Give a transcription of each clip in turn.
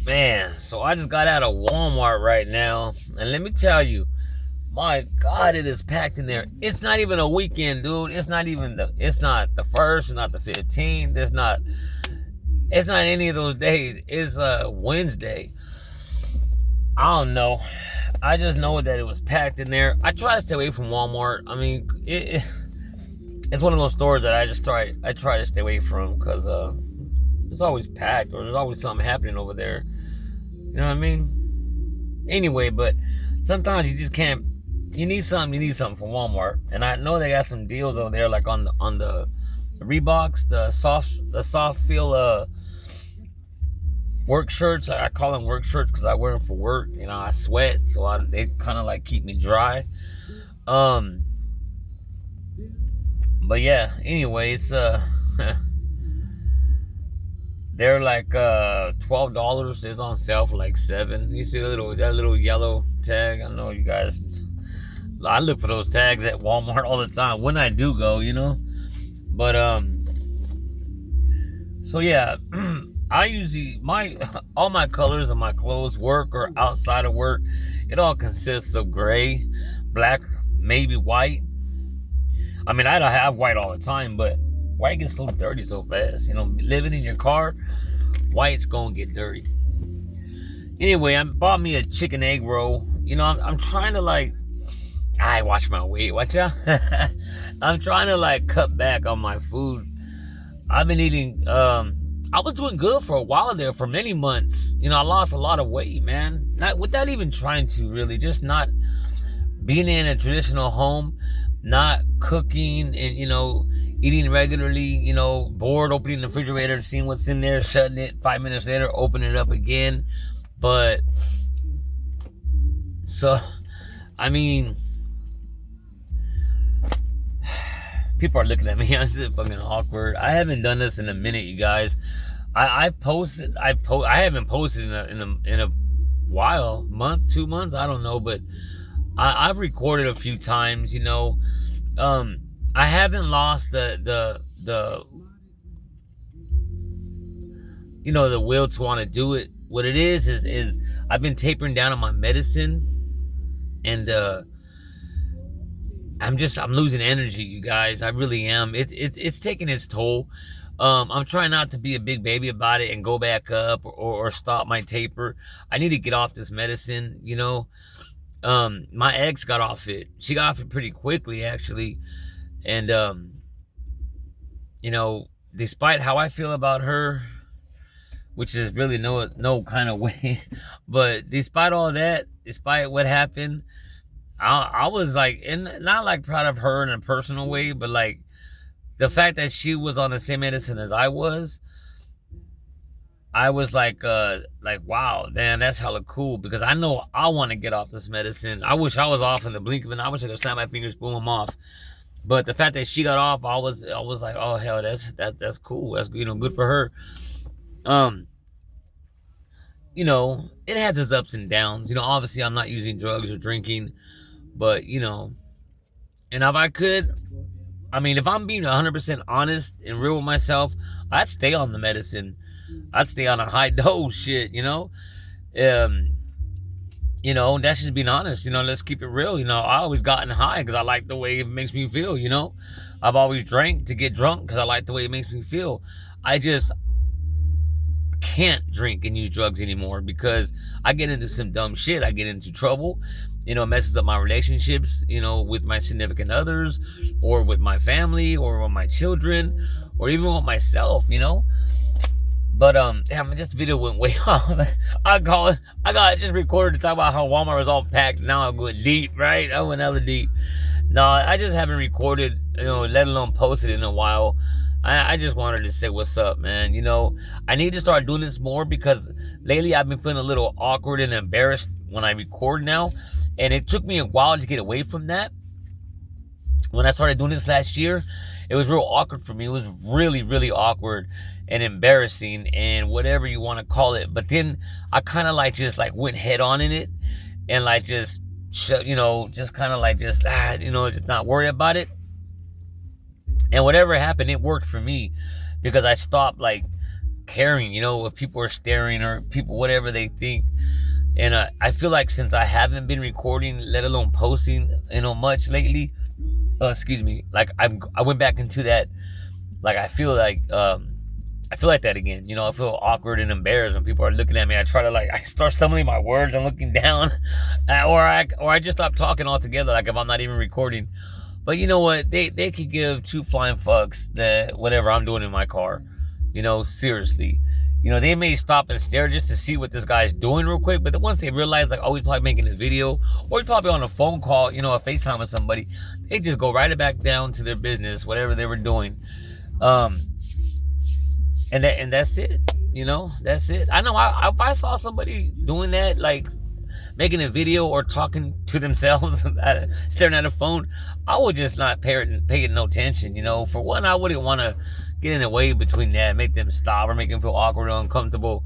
Man, so I just got out of Walmart right now, and let me tell you, my God, it is packed in there. It's not even a weekend, dude. It's not the first, it's not the 15th. It's not any of those days. It's Wednesday. I don't know. I just know that it was packed in there. I try to stay away from Walmart. I mean, it's one of those stores that I try to stay away from because it's always packed or there's always something happening over there. You know what I mean? Anyway, but sometimes you just can't. You need something from Walmart, and I know they got some deals over there, like on the Reeboks, the soft feel work shirts. I call them work shirts because I wear them for work. You know, I sweat, so they kind of like keep me dry. But yeah. Anyway, it's they're like $12. It's on sale for like $7. You see that little yellow tag? I know you guys. I look for those tags at Walmart all the time when I do go, you know. But so yeah, I usually all my colors of my clothes, work or outside of work, it all consists of gray, black, maybe white. I mean, I don't have white all the time, but white gets so dirty so fast. You know, living in your car, white's gonna get dirty. Anyway, I bought me a chicken egg roll. You know, I'm trying to like, I watch my weight. Watch out. I'm trying to like cut back on my food. I've been eating. I was doing good for a while there, for many months. You know, I lost a lot of weight, man. Not without even trying to really, just not being in a traditional home, not cooking, and eating regularly. You know, bored, opening the refrigerator, seeing what's in there, shutting it. 5 minutes later, opening it up again. But so, I mean, people are looking at me. I'm just fucking awkward. I haven't done this in a minute, you guys. I haven't posted in a while, month, 2 months, I don't know, but I've recorded a few times. You know, I haven't lost the the will to want to do it. What it is I've been tapering down on my medicine, and I'm losing energy, you guys. I really am. It's taking its toll. I'm trying not to be a big baby about it and go back up or stop my taper. I need to get off this medicine, you know. My ex got off it. She got off it pretty quickly, actually. And despite how I feel about her, which is really no kind of way, but despite all that, despite what happened, I was like, and not like proud of her in a personal way, but like the fact that she was on the same medicine as I was like, wow, man, that's hella cool, because I know I want to get off this medicine. I wish I was off in the blink of an eye. I wish I could snap my fingers, boom, I'm off. But the fact that she got off, I was like, oh hell, that's cool. That's good for her. It has its ups and downs. Obviously I'm not using drugs or drinking, but and if I could, I mean, if I'm being 100% honest and real with myself, I'd stay on the medicine. I'd stay on a high dose shit, that's just being honest. Let's keep it real. I always gotten high because I like the way it makes me feel. I've always drank to get drunk because I like the way it makes me feel. I just can't drink and use drugs anymore because I get into some dumb shit. I get into trouble. It messes up my relationships, with my significant others, or with my family, or with my children, or even with myself, But damn, this video went way off. I got just recorded to talk about how Walmart was all packed. Now I'm going deep, right? I went hella deep. No, I just haven't recorded, let alone posted in a while. I just wanted to say what's up, man. I need to start doing this more because lately I've been feeling a little awkward and embarrassed when I record now. And it took me a while to get away from that. When I started doing this last year, it was real awkward for me. It was really, really awkward and embarrassing and whatever you want to call it. But then I kind of just went head on in it and just kind of just not worry about it. And whatever happened, it worked for me because I stopped caring, if people are staring or people, whatever they think. And I feel like since I haven't been recording, let alone posting, much lately, excuse me, like I went back into that, like I feel like that again. I feel awkward and embarrassed when people are looking at me. I try to I start stumbling my words and looking down, or I just stop talking altogether. Like if I'm not even recording. But you know what? They could give two flying fucks that whatever I'm doing in my car. Seriously. They may stop and stare just to see what this guy's doing real quick. But then once they realize he's probably making a video, or he's probably on a phone call, a FaceTime with somebody, they just go right back down to their business, whatever they were doing. And that's it. That's it. I know if I saw somebody doing that, making a video or talking to themselves, staring at a phone, I would just not pay no attention. For one, I wouldn't want to get in the way between that, make them stop or make them feel awkward or uncomfortable.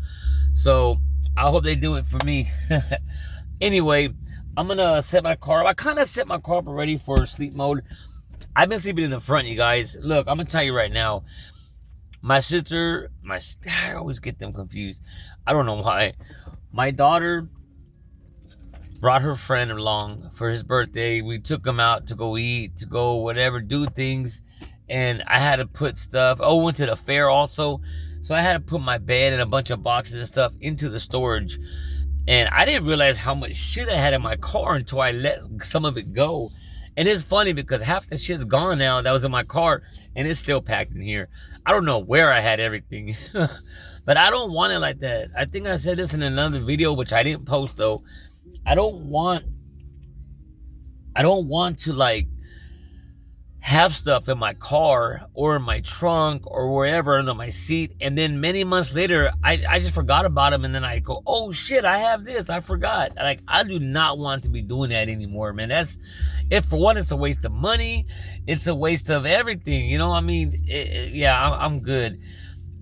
So I hope they do it for me. Anyway, I'm gonna set my car up. I kind of set my car up already for sleep mode. I've been sleeping in the front, you guys. Look, I'm gonna tell you right now. My sister, I always get them confused. I don't know why. My daughter brought her friend along for his birthday. We took him out to go eat, to go whatever, do things. And I had to put stuff. Oh, went to the fair also. So I had to put my bed and a bunch of boxes and stuff into the storage. And I didn't realize how much shit I had in my car until I let some of it go. And it's funny because half the shit's gone now that was in my car, and it's still packed in here. I don't know where I had everything. But I don't want it like that. I think I said this in another video, which I didn't post though. I don't want to have stuff in my car or in my trunk or wherever under my seat, and then many months later I just forgot about them, and then I go, oh shit, I have this, I forgot. I do not want to be doing that anymore, man. For one, it's a waste of money, it's a waste of everything, yeah, I'm good.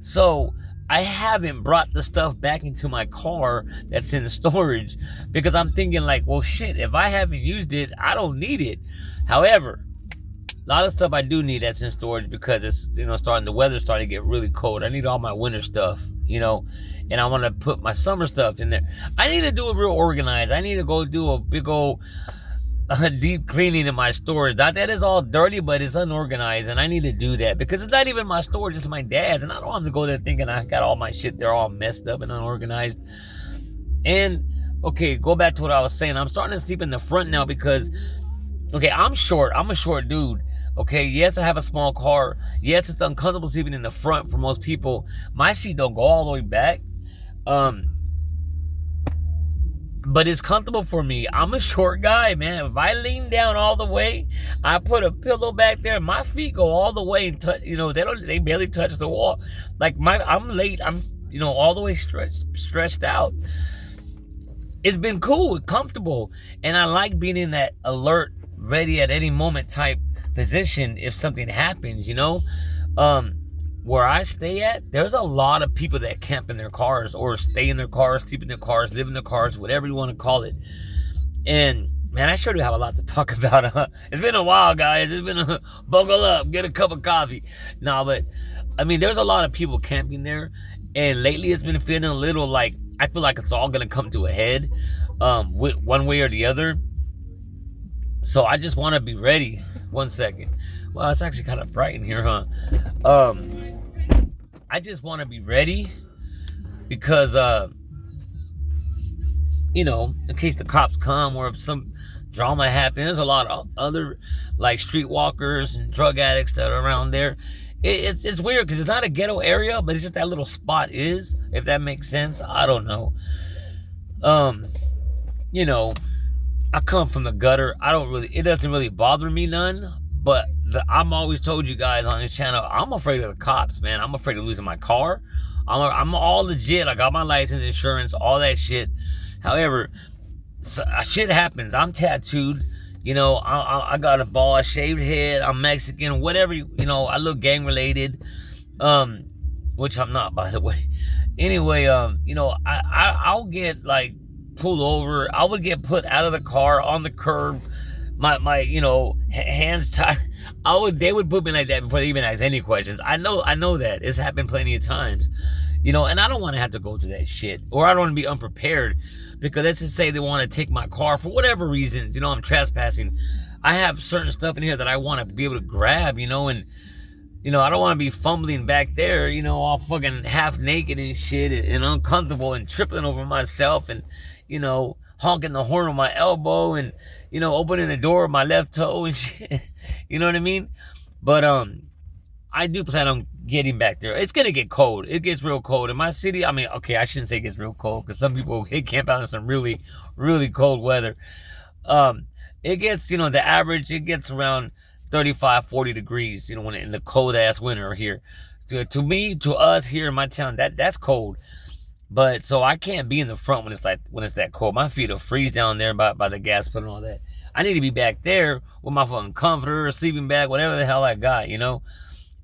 So I haven't brought the stuff back into my car that's in storage because I'm thinking well shit, if I haven't used it, I don't need it. However, a lot of stuff I do need that's in storage because it's, the weather's starting to get really cold. I need all my winter stuff, and I want to put my summer stuff in there. I need to do it real organized. I need to go do a big old deep cleaning in my storage. Not that it's all dirty, but it's unorganized, and I need to do that because it's not even my storage, it's my dad's, and I don't want to go there thinking I got all my shit there all messed up and unorganized. And, okay, go back to what I was saying. I'm starting to sleep in the front now because, okay, I'm short. I'm a short dude. Okay, yes, I have a small car. Yes, it's uncomfortable sleeping in the front for most people. My seat don't go all the way back. But it's comfortable for me. I'm a short guy, man. If I lean down all the way, I put a pillow back there, my feet go all the way and touch, they barely touch the wall. I'm late. I'm, all the way stretched out. It's been cool, comfortable, and I like being in that alert, ready at any moment type position if something happens, where I stay at, there's a lot of people that camp in their cars or stay in their cars, sleep in their cars, live in their cars, whatever you want to call it. And man, I sure do have a lot to talk about. It's been a while, guys. It's been buckle up, get a cup of coffee. No, but there's a lot of people camping there, and lately it's been feeling a little I feel like it's all gonna come to a head, with one way or the other. So I just want to be ready. One second. Well, it's actually kind of bright in here, huh? I just want to be ready because, in case the cops come or if some drama happens, there's a lot of other streetwalkers and drug addicts that are around there. It's weird because it's not a ghetto area, but it's just that little spot is, if that makes sense. I don't know. I come from the gutter. It doesn't really bother me none. But I'm always told you guys on this channel, I'm afraid of the cops, man. I'm afraid of losing my car. I'm all legit. I got my license, insurance, all that shit. However, shit happens. I'm tattooed. I got a bald, shaved head. I'm Mexican, whatever. I look gang related, which I'm not, by the way. Anyway, I'll get pulled over. I would get put out of the car on the curb. My hands tied. They would put me like that before they even ask any questions. I know that it's happened plenty of times. You know, and I don't want to have to go to that shit. Or I don't want to be unprepared. Because let's just say they want to take my car for whatever reasons. You know, I'm trespassing. I have certain stuff in here that I want to be able to grab, you know, and, you know, I don't want to be fumbling back there, you know, all fucking half naked and shit and uncomfortable and tripping over myself and, you know, honking the horn on my elbow and, you know, opening the door with my left toe and shit. You know what I mean? But, I do plan on getting back there. It's going to get cold. It gets real cold. In my city, I mean, okay, I shouldn't say it gets real cold because some people camp out in some really, really cold weather. It gets, you know, the average, it gets around 35, 40 degrees, you know, when in the cold-ass winter here. To me, to us here in my town, that's cold. But, so I can't be in the front when it's that cold. My feet will freeze down there by the gas put and all that. I need to be back there with my fucking comforter, sleeping bag, whatever the hell I got, you know?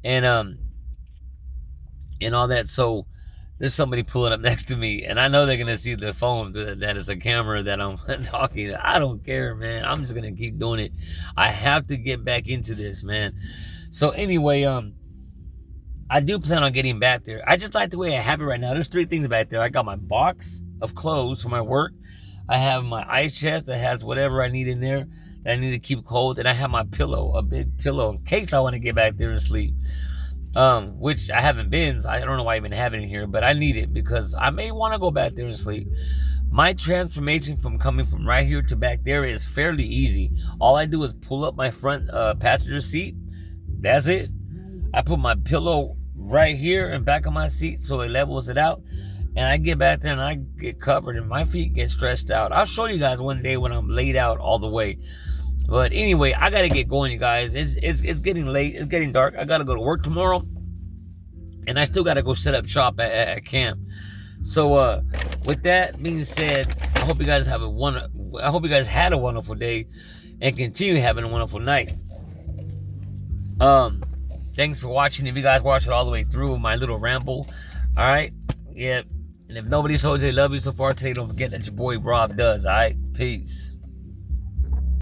And all that. So there's somebody pulling up next to me, and I know they're gonna see the phone that is a camera that I'm talking. I don't care, man. I'm just gonna keep doing it. I have to get back into this, man. So anyway, I do plan on getting back there. I just like the way I have it right now. There's 3 things back there. I got my box of clothes for my work. I have my ice chest that has whatever I need in there that I need to keep cold, and I have my pillow, a big pillow, in case I want to get back there and sleep. Which I haven't been. So I don't know why I even have it in here, but I need it because I may want to go back there and sleep. My transformation from coming from right here to back there is fairly easy. All I do is pull up my front passenger seat. That's it. I put my pillow right here and back of my seat so it levels it out. And I get back there and I get covered and my feet get stretched out. I'll show you guys one day when I'm laid out all the way. But anyway, I gotta get going, you guys. It's getting late. It's getting dark. I gotta go to work tomorrow, and I still gotta go set up shop at camp. So, with that being said, I hope you guys had a wonderful day, and continue having a wonderful night. Thanks for watching. If you guys watched it all the way through, my little ramble, all right, yeah. And if nobody told you they love you so far today, don't forget that your boy Rob does. All right, peace.